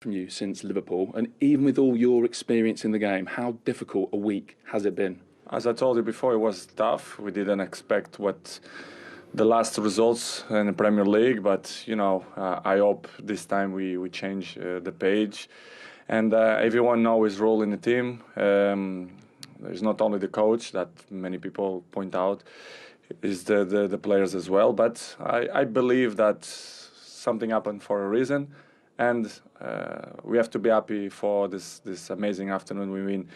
from you since Liverpool, and even with all your experience in the game, how difficult a week has it been? As I told you before, it was tough. We didn't expect what the last results in the Premier League, but I hope this time we change the page, and everyone knows his role in the team. There's not only the coach that many people point out, is the players as well. But I believe that something happened for a reason, and we have to be happy for this amazing afternoon. We win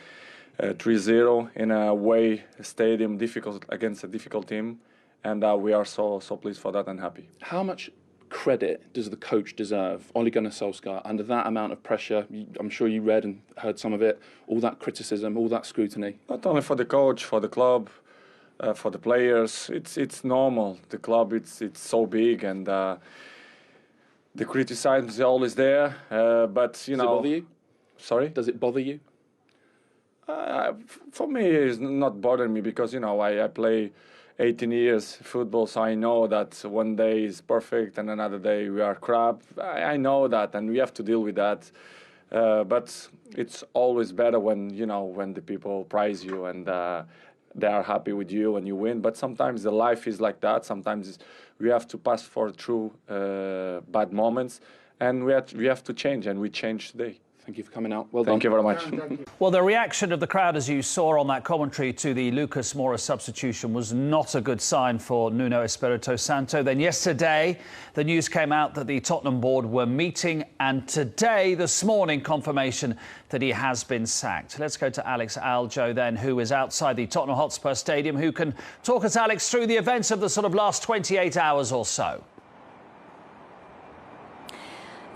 3-0 in a away stadium, difficult against a difficult team, and we are so pleased for that and happy. How much credit does the coach deserve, Ole Gunnar Solskjaer, under that amount of pressure? I'm sure you read and heard some of it, all that criticism, all that scrutiny. Not only for the coach, for the club, for the players. It's normal. The club, it's so big, and the criticism is always there. But Does it bother you? Sorry? Does it bother you? For me, it's not bothering me because I play 18 years football, so I know that one day is perfect and another day we are crap. I know that, and we have to deal with that. But it's always better when the people praise you and they are happy with you when you win. But sometimes the life is like that. Sometimes we have to pass through bad moments, and we have to change, and we changed today. Thank you for coming out. Well done. Thank you very much. Well, the reaction of the crowd, as you saw on that commentary to the Lucas Moura substitution, was not a good sign for Nuno Espirito Santo. Then yesterday, the news came out that the Tottenham board were meeting, and today, this morning, confirmation that he has been sacked. Let's go to Alex Aljo then, who is outside the Tottenham Hotspur Stadium, who can talk us, Alex, through the events of the sort of last 28 hours or so.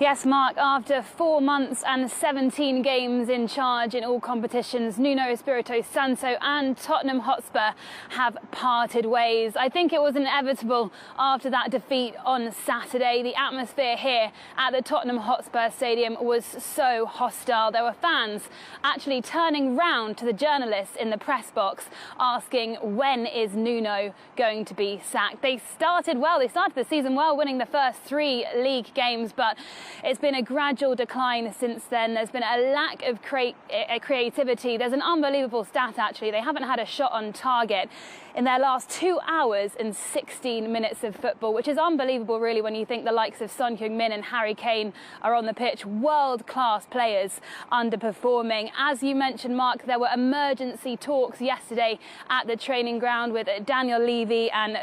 Yes, Mark, after 4 months and 17 games in charge in all competitions, Nuno Espirito Santo and Tottenham Hotspur have parted ways. I think it was inevitable after that defeat on Saturday. The atmosphere here at the Tottenham Hotspur Stadium was so hostile. There were fans actually turning round to the journalists in the press box asking, when is Nuno going to be sacked? They started well. They started the season well, winning the first 3 league games, but it's been a gradual decline since then. There's been a lack of creativity. There's an unbelievable stat, actually. They haven't had a shot on target in their last 2 hours and 16 minutes of football, which is unbelievable, really, when you think the likes of Son Heung-min and Harry Kane are on the pitch. World-class players underperforming. As you mentioned, Mark, there were emergency talks yesterday at the training ground with Daniel Levy and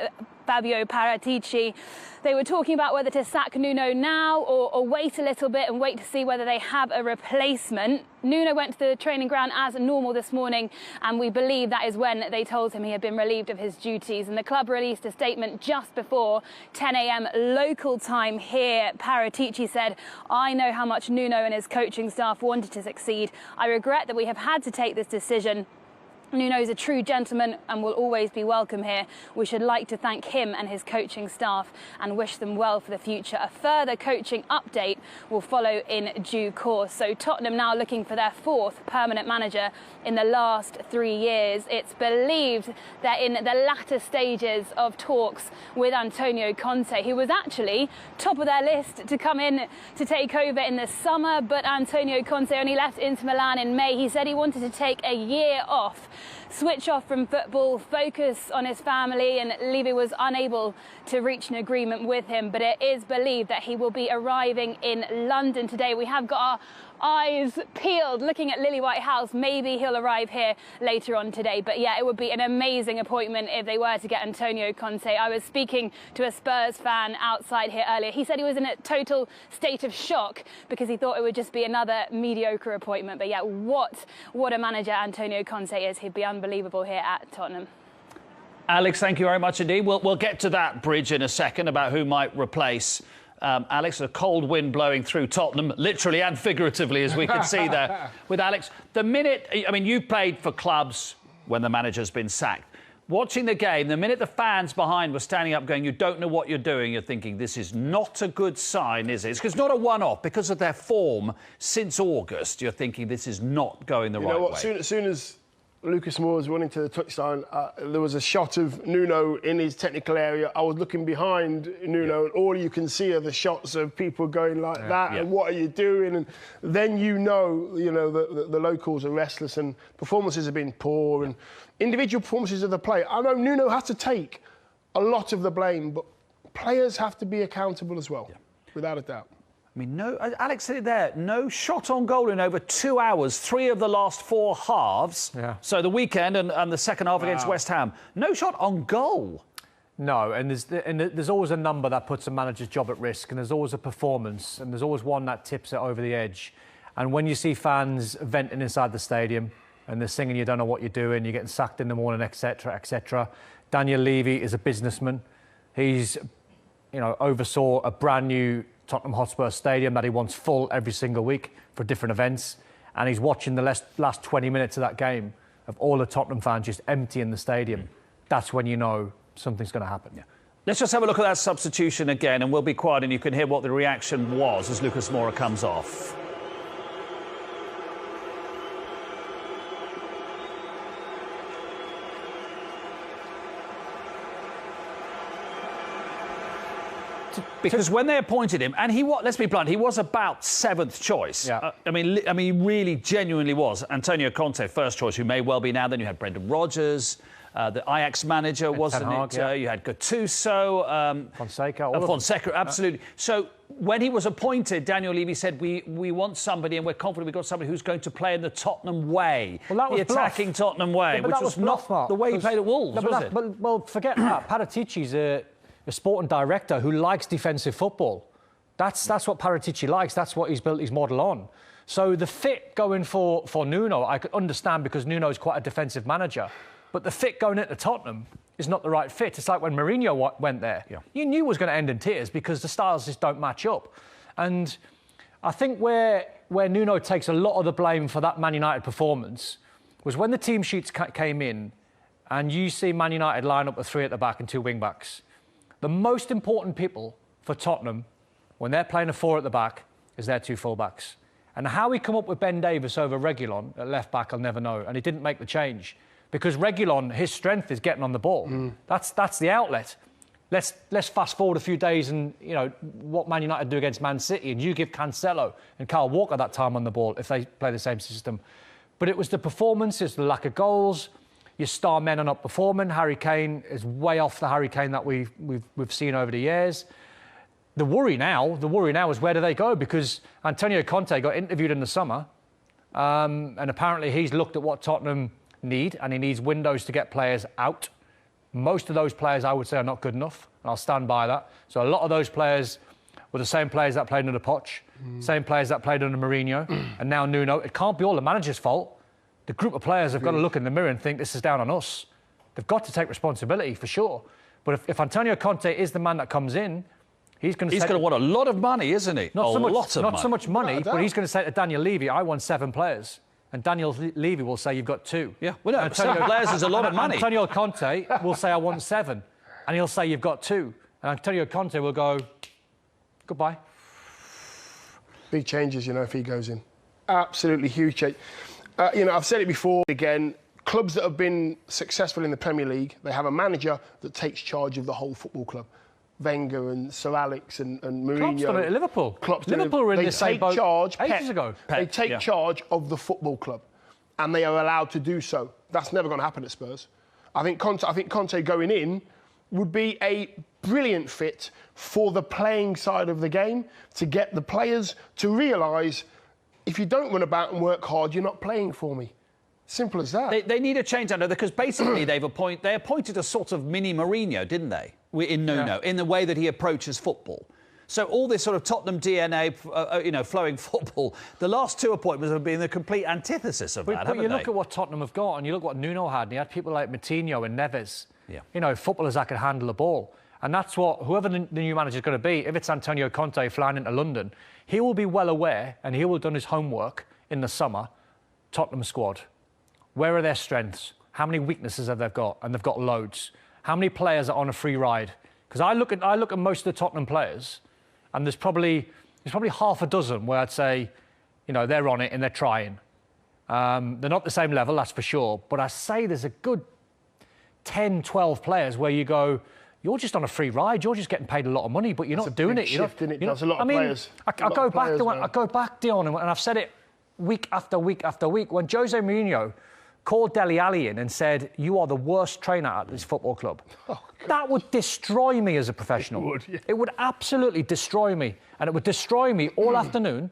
Fabio Paratici. They were talking about whether to sack Nuno now or wait a little bit and wait to see whether they have a replacement. Nuno went to the training ground as normal this morning, and we believe that is when they told him he had been relieved of his duties. And the club released a statement just before 10 a.m. local time here. Paratici said, "I know how much Nuno and his coaching staff wanted to succeed. I regret that we have had to take this decision. Nuno's a true gentleman and will always be welcome here. We should like to thank him and his coaching staff and wish them well for the future." A further coaching update will follow in due course. So Tottenham now looking for their 4th permanent manager in the last 3 years. It's believed they're in the latter stages of talks with Antonio Conte, who was actually top of their list to come in to take over in the summer. But Antonio Conte only left Inter Milan in May. He said he wanted to take a year off, switch off from football, focus on his family, and Levy was unable to reach an agreement with him. But it is believed that he will be arriving in London today. We have got our eyes peeled looking at Lily White House. Maybe he'll arrive here later on today. But yeah, it would be an amazing appointment if they were to get Antonio Conte. I was speaking to a Spurs fan outside here earlier. He said he was in a total state of shock because he thought it would just be another mediocre appointment. But yeah, what a manager Antonio Conte is. He'd be unbelievable here at Tottenham. Alex, thank you very much indeed. We'll get to that bridge in a second about who might replace Alex. A cold wind blowing through Tottenham, literally and figuratively, as we can see there with Alex. The minute, I mean, you played for clubs when the manager's been sacked. Watching the game, the minute the fans behind were standing up going, "You don't know what you're doing," you're thinking, this is not a good sign, is it? It's not a one-off. Because of their form since August, you're thinking this is not going the right way. As soon as Lucas Moura's running to the touchline, there was a shot of Nuno in his technical area. I was looking behind Nuno, and all you can see are the shots of people going like that, and what are you doing? And then you know the locals are restless, and performances have been poor, and individual performances of the player. I know Nuno has to take a lot of the blame, but players have to be accountable as well, without a doubt. I mean, no, Alex said it there, no shot on goal in over 2 hours, 3 of the last 4 halves. Yeah. So the weekend and the second half against West Ham. No shot on goal. No, and there's always a number that puts a manager's job at risk, and there's always a performance, and there's always one that tips it over the edge. And when you see fans venting inside the stadium and they're singing you don't know what you're doing, you're getting sacked in the morning, etc., etc. Daniel Levy is a businessman. He's, oversaw a brand new Tottenham Hotspur Stadium that he wants full every single week for different events, and he's watching the last 20 minutes of that game of all the Tottenham fans just emptying the stadium. That's when you know something's going to happen. Yeah. Let's just have a look at that substitution again, and we'll be quiet and you can hear what the reaction was as Lucas Moura comes off. Because when they appointed him, and let's be blunt, he was about 7th choice. Yeah. I mean, he really genuinely was. Antonio Conte, first choice, who may well be now. Then you had Brendan Rodgers, the Ajax manager, wasn't it? Yeah. You had Gattuso, Fonseca, absolutely. Yeah. So when he was appointed, Daniel Levy said, we want somebody, and we're confident we've got somebody who's going to play in the Tottenham way, the attacking Tottenham way, which was not the way he played at Wolves, was it? Well, forget that. Paratici's a sporting director who likes defensive football. That's what Paratici likes. That's what he's built his model on. So the fit going for Nuno, I could understand because Nuno is quite a defensive manager. But the fit going into Tottenham is not the right fit. It's like when Mourinho went there. Yeah. You knew it was going to end in tears because the styles just don't match up. And I think where Nuno takes a lot of the blame for that Man United performance was when the team sheets came in and you see Man United line up with 3 at the back and 2 wing-backs. The most important people for Tottenham, when they're playing a 4 at the back, is their 2 full-backs. And how he come up with Ben Davies over Reguilon at left-back, I'll never know. And he didn't make the change. Because Reguilon, his strength is getting on the ball. That's the outlet. Let's fast forward a few days and, what Man United do against Man City, and you give Cancelo and Kyle Walker that time on the ball if they play the same system. But it was the performances, the lack of goals. Your star men are not performing. Harry Kane is way off the Harry Kane that we've seen over the years. The worry now is where do they go? Because Antonio Conte got interviewed in the summer, and apparently he's looked at what Tottenham need, and he needs windows to get players out. Most of those players, I would say, are not good enough, and I'll stand by that. So a lot of those players were the same players that played under Poch, same players that played under Mourinho, and now Nuno. It can't be all the manager's fault. The group of players have got to look in the mirror and think this is down on us. They've got to take responsibility, for sure. But if Antonio Conte is the man that comes in, he's going to want a lot of money, isn't he? Not so much money, but he's going to say to Daniel Levy, I want 7 players. And Daniel Levy will say, you've got 2. Yeah, well, no, 7 players is a lot of money. Antonio Conte will say, I want 7. And he'll say, you've got 2. And Antonio Conte will go, goodbye. Big changes, if he goes in. Absolutely huge change. I've said it before, again, clubs that have been successful in the Premier League, they have a manager that takes charge of the whole football club. Wenger and Sir Alex and Mourinho. Klopp's done it at Liverpool. Liverpool were in the same boat ages ago. They take charge of the football club, and they are allowed to do so. That's never going to happen at Spurs. I think Conte going in would be a brilliant fit for the playing side of the game, to get the players to realise, if you don't run about and work hard, you're not playing for me. Simple as that. They need a change, Under, because basically they appointed a sort of mini Mourinho, didn't they, in Nuno, in the way that he approaches football. So all this sort of Tottenham DNA, flowing football, the last 2 appointments have been the complete antithesis of that, haven't they? But you look at what Tottenham have got, and you look what Nuno had, and he had people like Moutinho and Neves. Yeah. Footballers that can handle the ball. And that's what, whoever the new manager is going to be, if it's Antonio Conte flying into London, he will be well aware, and he will have done his homework in the summer, Tottenham squad. Where are their strengths? How many weaknesses have they got? And they've got loads. How many players are on a free ride? Because I look at most of the Tottenham players, and there's probably half a dozen where I'd say, they're on it and they're trying. They're not the same level, that's for sure. But I say there's a good 10, 12 players where you go, you're just on a free ride. You're just getting paid a lot of money, but you're not doing it. There's a lot of players. I go back, Dion, and I've said it week after week after week. When Jose Mourinho called Dele Alli in and said, "You are the worst trainer at this football club," that would destroy me as a professional. It would, yeah. It would absolutely destroy me, and it would destroy me all afternoon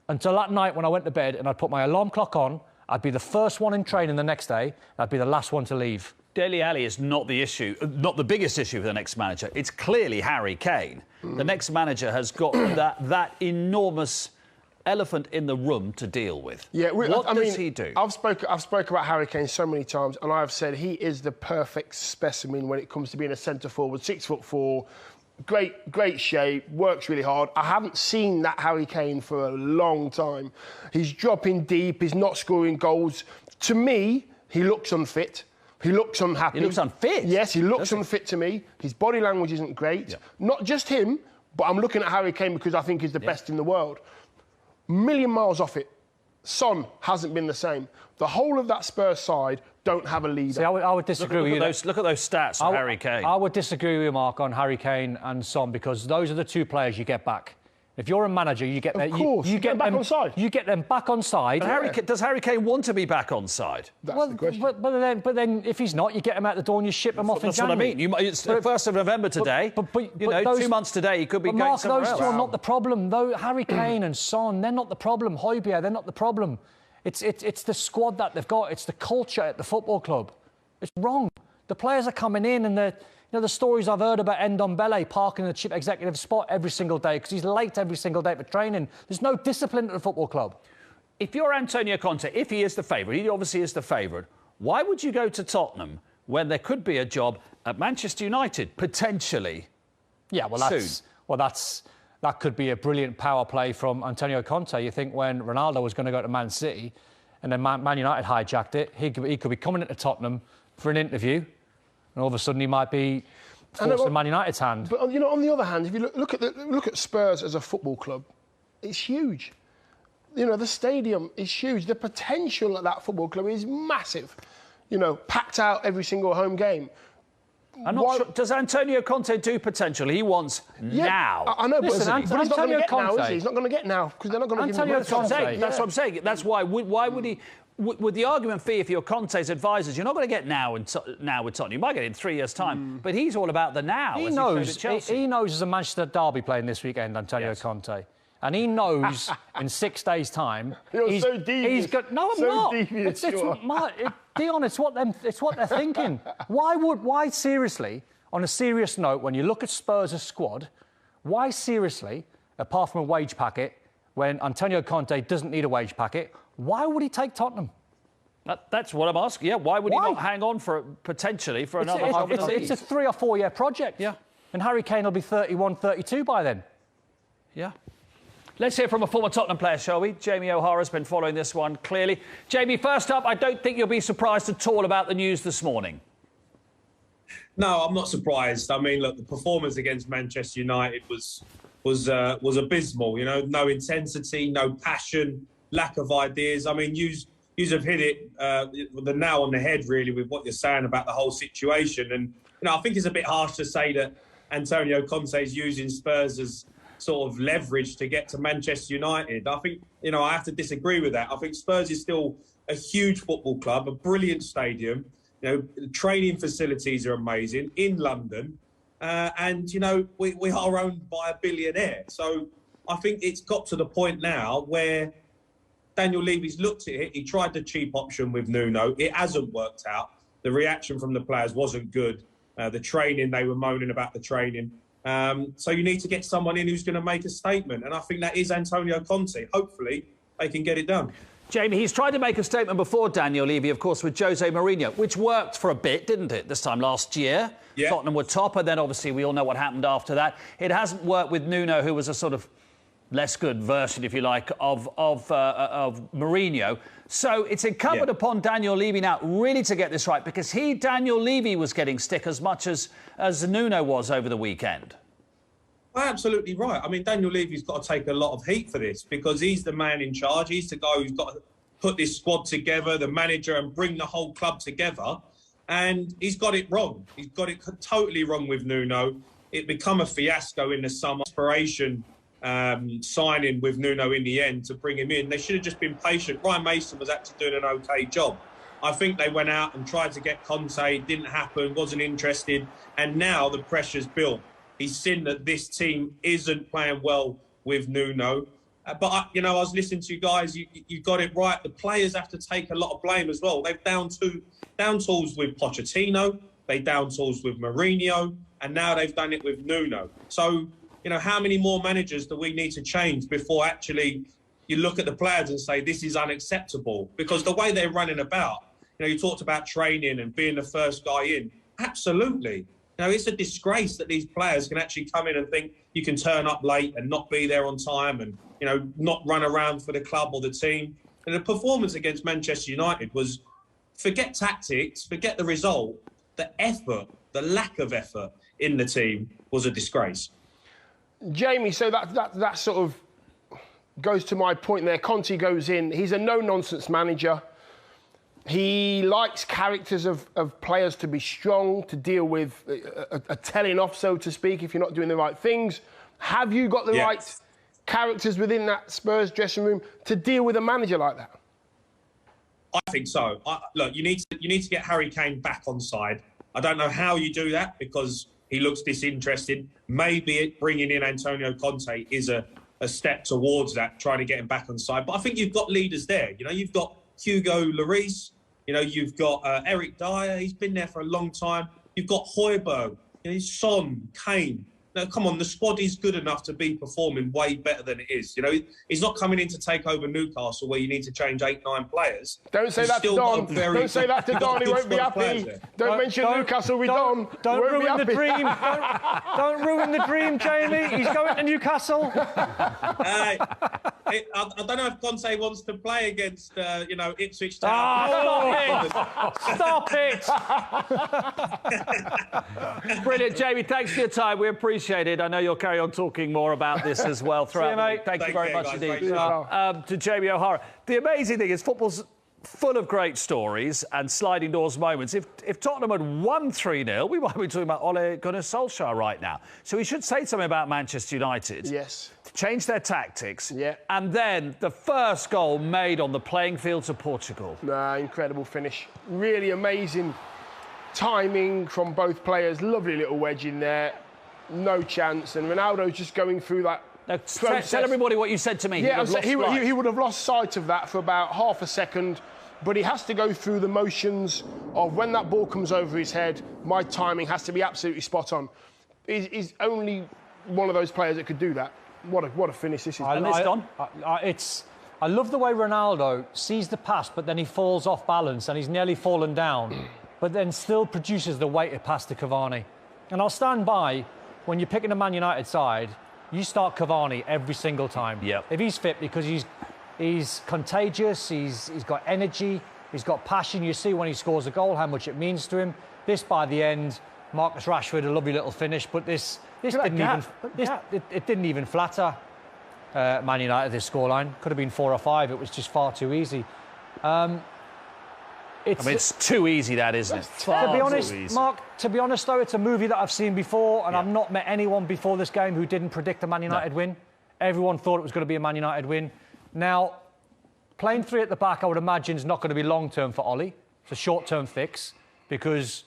until that night when I went to bed and I'd put my alarm clock on. I'd be the first one in training the next day. I'd be the last one to leave. Dele Alli is not the issue, not the biggest issue for the next manager. It's clearly Harry Kane. The next manager has got that enormous elephant in the room to deal with. Yeah, what does he do? I've spoke about Harry Kane so many times, and I've said he is the perfect specimen when it comes to being a centre forward, 6'4", great shape, works really hard. I haven't seen that Harry Kane for a long time. He's dropping deep, he's not scoring goals. To me, he looks unfit. He looks unhappy. He looks unfit? Yes, he looks unfit to me. His body language isn't great. Yeah. Not just him, but I'm looking at Harry Kane because I think he's the best in the world. Million miles off it. Son hasn't been the same. The whole of that Spurs side don't have a leader. See, I would disagree with you. Look at those stats of Harry Kane. I would disagree with you, Mark, on Harry Kane and Son, because those are the two players you get back. If you're a manager, you get them. Of course, you get them back on side. You get them back on side. Does Harry Kane want to be back on side? That's the question. But then, if he's not, you get him out the door and you ship him off in January. That's what I mean. It's the 1st of November today. But 2 months today, he could be going somewhere else. Those two are not the problem. Though Harry Kane and Son, they're not the problem. Højbjerg, they're not the problem. It's the squad that they've got. It's the culture at the football club. It's wrong. The players are coming in and they're... You know, the stories I've heard about Ndombele parking in the chief executive spot every single day because he's late every single day for training. There's no discipline at the football club. If you're Antonio Conte, if he is the favourite, he obviously is the favourite, why would you go to Tottenham when there could be a job at Manchester United, potentially? Yeah, that could be a brilliant power play from Antonio Conte. You think when Ronaldo was going to go to Man City and then Man United hijacked it, he could be coming into Tottenham for an interview. And all of a sudden, he might be forced in Man United's hand. But you know, on the other hand, if you look at Spurs as a football club, it's huge. You know, the stadium is huge. The potential at that football club is massive. You know, packed out every single home game. I'm not sure. Does Antonio Conte do potential? He wants now. I know, listen, but he's not going to get now, is he? He's not going to get now because they're not going to give him the Conte. That's what I'm saying. That's why would he... Would the argument be, if you're Conte's advisors, you're not going to get now with Tottenham. You might get it in 3 years' time. But he's all about the now. He knows there's a Manchester derby playing this weekend, Antonio Conte. And he knows in 6 days' time... You're so devious. No, I'm not. Dion, it's what they're thinking. Why seriously, on a serious note, when you look at Spurs' squad, why seriously, apart from a wage packet, when Antonio Conte doesn't need a wage packet, why would he take Tottenham? That's what I'm asking. Yeah, why would he not hang on potentially for another half of the It's a 3 or 4 year project. Yeah. And Harry Kane will be 31, 32 by then. Yeah. Let's hear from a former Tottenham player, shall we? Jamie O'Hara's been following this one clearly. Jamie, first up, I don't think you'll be surprised at all about the news this morning. No, I'm not surprised. I mean, look, the performance against Manchester United was abysmal. You know, no intensity, no passion, lack of ideas. I mean, you have hit it the nail on the head, really, with what you're saying about the whole situation. And you know, I think it's a bit harsh to say that Antonio Conte is using Spurs as sort of leverage to get to Manchester United. I think, you know, I have to disagree with that. I think Spurs is still a huge football club, a brilliant stadium. You know, the training facilities are amazing in London. And, you know, we are owned by a billionaire. So I think it's got to the point now where Daniel Levy's looked at it. He tried the cheap option with Nuno. It hasn't worked out. The reaction from the players wasn't good. The training, they were moaning about the training. So you need to get someone in who's going to make a statement. And I think that is Antonio Conte. Hopefully, they can get it done. Jamie, he's tried to make a statement before Daniel Levy, of course, with Jose Mourinho, which worked for a bit, didn't it, this time last year? Yeah. Tottenham were top, and then obviously we all know what happened after that. It hasn't worked with Nuno, who was a sort of less good version, if you like, of Mourinho. So it's incumbent upon Daniel Levy now really to get this right, because Daniel Levy, was getting stick as much as Nuno was over the weekend. Absolutely right. I mean, Daniel Levy's got to take a lot of heat for this because he's the man in charge. He's the guy who's got put this squad together, the manager, and bring the whole club together. And he's got it wrong. He's got it totally wrong with Nuno. It become a fiasco in the summer. Inspiration signing with Nuno in the end to bring him in. They should have just been patient. Ryan Mason was actually doing an okay job. I think they went out and tried to get Conte, didn't happen, wasn't interested, and now the pressure's built. He's seen that this team isn't playing well with Nuno. But I was listening to you guys, you got it right. The players have to take a lot of blame as well. They've down tools with Pochettino, they down tools with Mourinho, and now they've done it with Nuno. So, how many more managers do we need to change before actually you look at the players and say, this is unacceptable? Because the way they're running about, you talked about training and being the first guy in. Absolutely. It's a disgrace that these players can actually come in and think you can turn up late and not be there on time and, not run around for the club or the team. And the performance against Manchester United was, forget tactics, forget the result, the effort, the lack of effort in the team was a disgrace. Jamie, so that sort of goes to my point there. Conte goes in, he's a no-nonsense manager. He likes characters of players to be strong, to deal with a telling off, so to speak, if you're not doing the right things. Have you got the right characters within that Spurs dressing room to deal with a manager like that? I think so. Look, you need to get Harry Kane back on side. I don't know how you do that because he looks disinterested. Maybe bringing in Antonio Conte is a step towards that, trying to get him back on side. But I think you've got leaders there. You've got Hugo Lloris. You've got Eric Dyer. He's been there for a long time. You've got Højbjerg. Son, Kane. Now, come on, the squad is good enough to be performing way better than it is. He's not coming in to take over Newcastle where you need to change 8-9 players. Don't say that to Don. Don't say that to Don. He won't be happy. Don't mention Newcastle with Don. Don't ruin the dream. Don't ruin the dream, Jamie. He's going to Newcastle. I don't know if Conte wants to play against, Ipswich Town. Oh, stop it! Brilliant, Jamie. Thanks for your time. We appreciate it. I know you'll carry on talking more about this as well throughout the week. Thank you very much indeed. To Jamie O'Hara. The amazing thing is football's full of great stories and sliding doors moments. If Tottenham had won 3-0, we might be talking about Ole Gunnar Solskjaer right now. So he should say something about Manchester United. Yes. Change their tactics. Yeah. And then the first goal made on the playing field to Portugal. Incredible finish. Really amazing timing from both players. Lovely little wedge in there. No chance. And Ronaldo's just going through that process. Tell everybody what you said to me. Yeah, he would have lost sight of that for about half a second. But he has to go through the motions of when that ball comes over his head, my timing has to be absolutely spot on. He's only one of those players that could do that. What a finish this is. I love the way Ronaldo sees the pass, but then he falls off balance and he's nearly fallen down, but then still produces the weighted pass to Cavani. And I'll stand by, when you're picking a Man United side, you start Cavani every single time. Yep. If he's fit, because he's contagious, he's got energy, he's got passion. You see when he scores a goal how much it means to him. This, by the end, Marcus Rashford, a lovely little finish, but this didn't even flatter Man United, this scoreline. Could have been 4 or 5. It was just far too easy. It's too easy, that, isn't it? To be honest, Mark, though, it's a movie that I've seen before, and I've not met anyone before this game who didn't predict a Man United win. Everyone thought it was going to be a Man United win. Now, playing 3 at the back, I would imagine, is not going to be long-term for Ollie. It's a short-term fix, because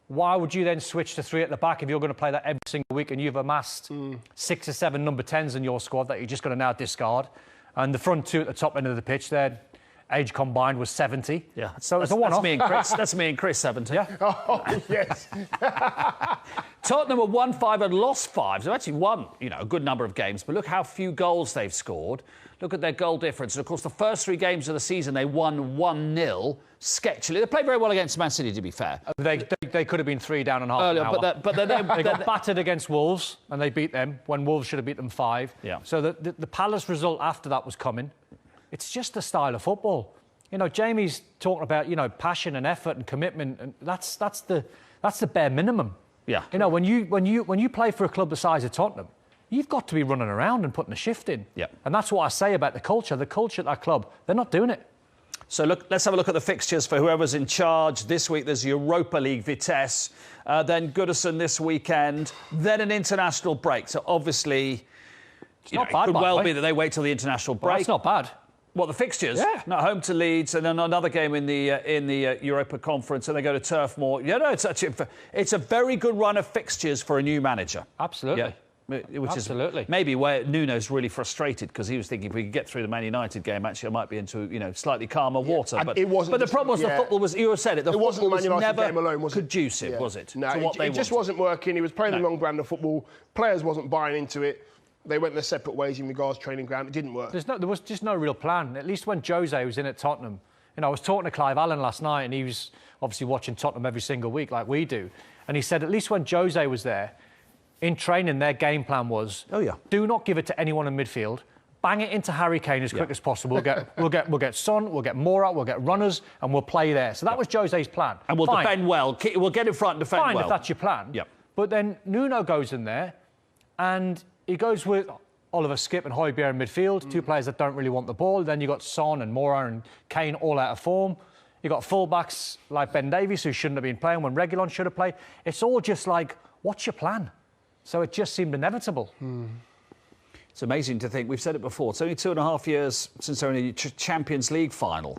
why would you then switch to 3 at the back if you're going to play that every single week and you've amassed 6 or 7 number 10s in your squad that you're just going to now discard? And the front 2 at the top end of the pitch there, age combined was 70. Yeah, so that's me and Chris. That's me and Chris, 70. Yeah. Oh, yes. Tottenham have won 5 and lost 5. They've actually won, a good number of games. But look how few goals they've scored. Look at their goal difference. And, of course, the first 3 games of the season, they won 1-0 sketchily. They played very well against Man City, to be fair. They could have been 3 down and half an hour. But they got battered against Wolves, and they beat them when Wolves should have beat them 5. Yeah. So the Palace result after that was coming. It's just the style of football. Jamie's talking about, passion and effort and commitment, and that's the bare minimum. Yeah. When you play for a club the size of Tottenham, you've got to be running around and putting a shift in. Yeah. And that's what I say about the culture. The culture at that club, they're not doing it. So let's have a look at the fixtures for whoever's in charge. This week there's Europa League Vitesse, then Goodison this weekend, then an international break. So obviously, it's not bad, it could well be that they wait till the international break. Well, that's not bad. What, the fixtures? Yeah. No, home to Leeds, and then another game in the Europa Conference, and they go to Turf Moor. Yeah, no, it's a very good run of fixtures for a new manager. Absolutely. Yeah. Which Absolutely. is maybe where Nuno's really frustrated, because he was thinking if we could get through the Man United game, actually I might be into slightly calmer water. And but it wasn't. But the problem was the football was. You said it. The wasn't football the Man was United never game alone, was it? conducive, was it? No, to what it just wasn't working. He was playing the wrong brand of football. Players wasn't buying into it. They went their separate ways in regards to training ground. It didn't work. There was just no real plan. At least when Jose was in at Tottenham, I was talking to Clive Allen last night, and he was obviously watching Tottenham every single week like we do, and he said at least when Jose was there. In training, their game plan was: do not give it to anyone in midfield. Bang it into Harry Kane as quick as possible. We'll get Son, we'll get Moura, we'll get runners, and we'll play there. So that was Jose's plan. And we'll defend well. We'll get in front and defend well. Fine, if that's your plan. Yep. But then Nuno goes in there, and he goes with Oliver Skipp and Højbjerg in midfield, two players that don't really want the ball. Then you got Son and Moura and Kane all out of form. You got fullbacks like Ben Davies, who shouldn't have been playing when Reguilon should have played. It's all just like, what's your plan? So it just seemed inevitable. It's amazing to think, we've said it before, it's only 2.5 years since they're in a Champions League final,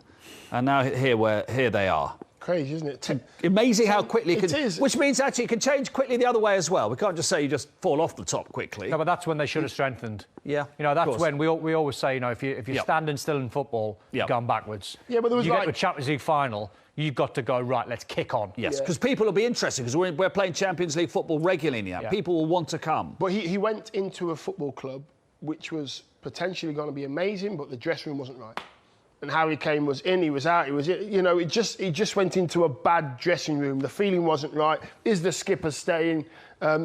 and now here they are. Crazy, isn't it? Amazing how quickly it is. Which means actually it can change quickly the other way as well. We can't just say you just fall off the top quickly. No, but that's when they should have strengthened. Yeah, that's when we always say, if you're standing still in football, you're going backwards. Yeah, but there was get to a Champions League final, you've got to go, right, let's kick on. Yes, because people will be interested, because we're playing Champions League football regularly now. Yeah. People will want to come. But he went into a football club which was potentially going to be amazing, but the dressing room wasn't right. And Harry Kane was in, he was out, he just went into a bad dressing room. The feeling wasn't right. Is the skipper staying?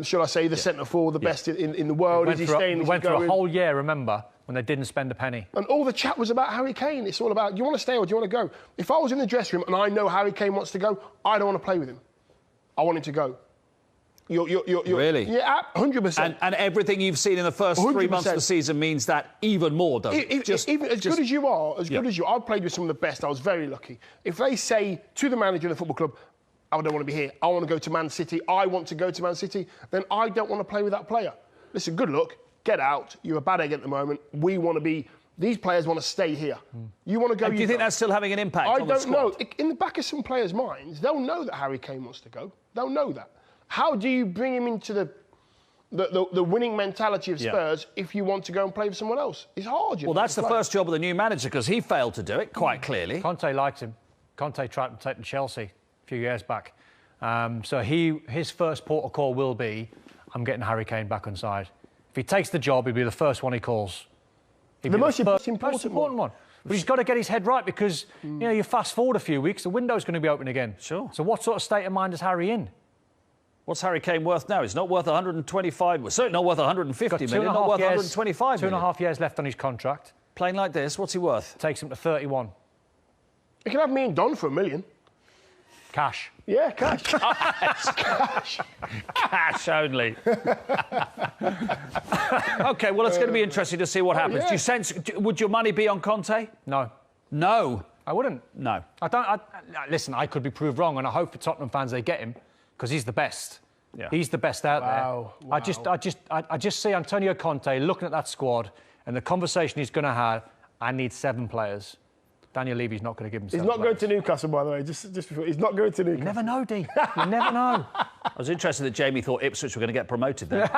Shall I say the centre forward, the best in the world? Is he staying? Went through a whole year, remember, when they didn't spend a penny. And all the chat was about Harry Kane. It's all about, do you want to stay or do you want to go? If I was in the dressing room and I know Harry Kane wants to go, I don't want to play with him. I want him to go. Really? Yeah, 100%. And everything you've seen in the first 3 months of the season means that even more, doesn't it? Even as good as you are, I've played with some of the best. I was very lucky. If they say to the manager of the football club, I don't want to be here, I want to go to Man City, I want to go to Man City, then I don't want to play with that player. Listen, good luck, get out, you're a bad egg at the moment, these players want to stay here. You want to go. And do you think that's still having an impact on the squad? I don't know. In the back of some players' minds, they'll know that Harry Kane wants to go. They'll know that. How do you bring him into the winning mentality of Spurs if you want to go and play for someone else? It's hard. Well, that's the first job of the new manager, because he failed to do it quite clearly. Conte liked him. Conte tried to take him to Chelsea a few years back. So his first port of call will be, I'm getting Harry Kane back on side. If he takes the job, he'll be the first one he calls. The most important one. But he's got to get his head right, because you fast forward a few weeks, the window's going to be open again. Sure. So what sort of state of mind is Harry in? What's Harry Kane worth now? He's not worth 125. Well, certainly not worth 150 million. Not worth 125 million. 2.5 years left on his contract. Playing like this, what's he worth? Takes him to 31. You can have me and Don for $1 million. Cash. Yeah, cash. Cash. Cash only. OK, well, it's going to be interesting to see what happens. Yeah. Do you sense... Would your money be on Conte? No. No? I wouldn't. No. Listen, I could be proved wrong, and I hope for Tottenham fans they get him, because he's the best. Yeah. He's the best out there. Wow. I just see Antonio Conte looking at that squad and the conversation he's going to have. I need 7 players. Daniel Levy's not going to give him 7 He's not players. going to Newcastle, by the way. Just before, he's not going to Newcastle. You never know, D. You never know. I was interested that Jamie thought Ipswich were going to get promoted there.